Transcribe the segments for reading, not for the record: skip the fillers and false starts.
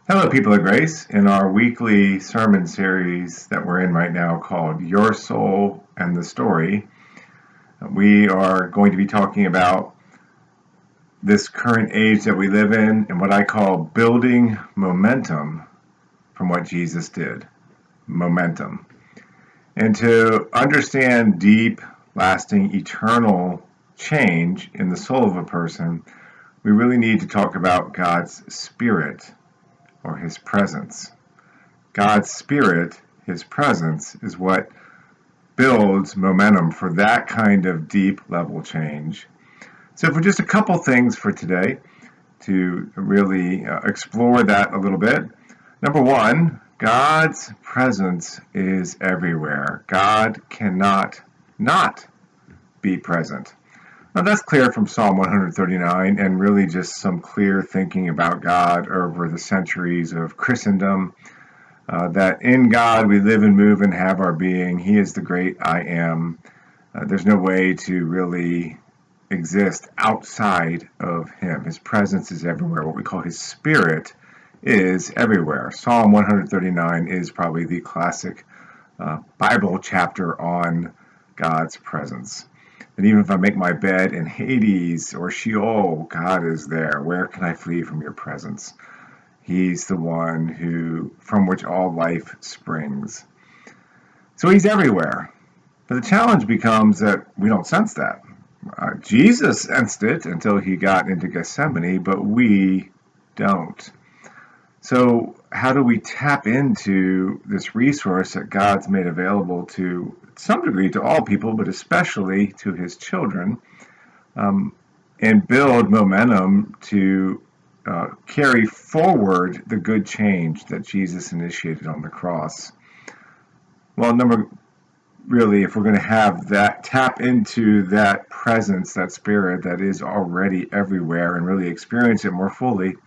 Hello, people of grace. In our weekly sermon series that we're in right now called Your Soul and the Story, we are going to be talking about this current age that we live in and what I call building momentum from what Jesus did. Momentum. And to understand deep, lasting, eternal change in the soul of a person, we really need to talk about God's Spirit or His presence. God's Spirit, His presence, is what builds momentum for that kind of deep level change. So for just a couple things for today to really explore that a little bit. Number one, God's presence is everywhere. God cannot not be present. Now that's clear from Psalm 139 and really just some clear thinking about God over the centuries of Christendom. That in God we live and move and have our being. He is the great I am. There's no way to really exist outside of Him. His presence is everywhere. What we call His Spirit is everywhere. Psalm 139 is probably the classic Bible chapter on God's presence. And even if I make my bed in Hades or Sheol, God is there. Where can I flee from your presence? He's the one from which all life springs. So He's everywhere. But the challenge becomes that we don't sense that. Jesus sensed it until He got into Gethsemane, but we don't. So how do we tap into this resource that God's made available to some degree to all people, but especially to His children, and build momentum to carry forward the good change that Jesus initiated on the cross? Well, if we're going to have that, tap into that presence, that Spirit that is already everywhere and really experience it more fully, we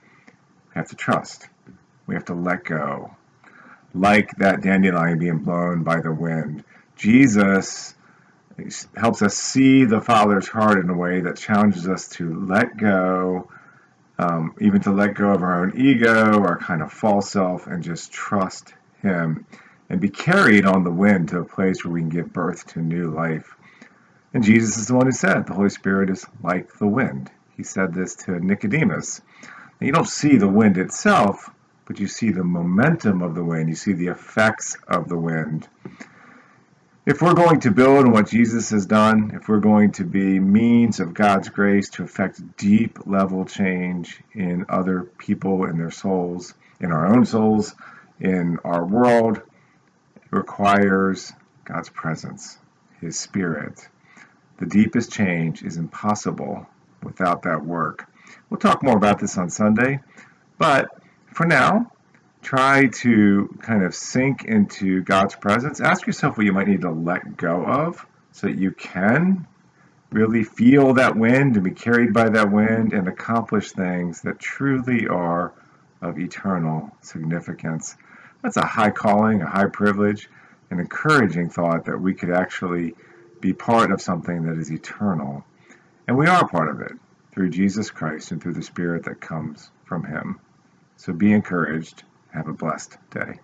have to trust. We have to let go. Like that dandelion being blown by the wind. Jesus helps us see the Father's heart in a way that challenges us to let go, even to let go of our own ego, our kind of false self, and just trust Him and be carried on the wind to a place where we can give birth to new life. And Jesus is the one who said the Holy Spirit is like the wind. He said this to Nicodemus. Now, you don't see the wind itself, but you see the momentum of the wind. You see the effects of the wind. If we're going to build on what Jesus has done, if we're going to be means of God's grace to affect deep level change in other people, in their souls, in our own souls, in our world, it requires God's presence, His Spirit. The deepest change is impossible without that work. We'll talk more about this on Sunday, but for now, try to kind of sink into God's presence. Ask yourself what you might need to let go of so that you can really feel that wind and be carried by that wind and accomplish things that truly are of eternal significance. That's a high calling, a high privilege, an encouraging thought that we could actually be part of something that is eternal. And we are part of it through Jesus Christ and through the Spirit that comes from Him. So be encouraged. Have a blessed day.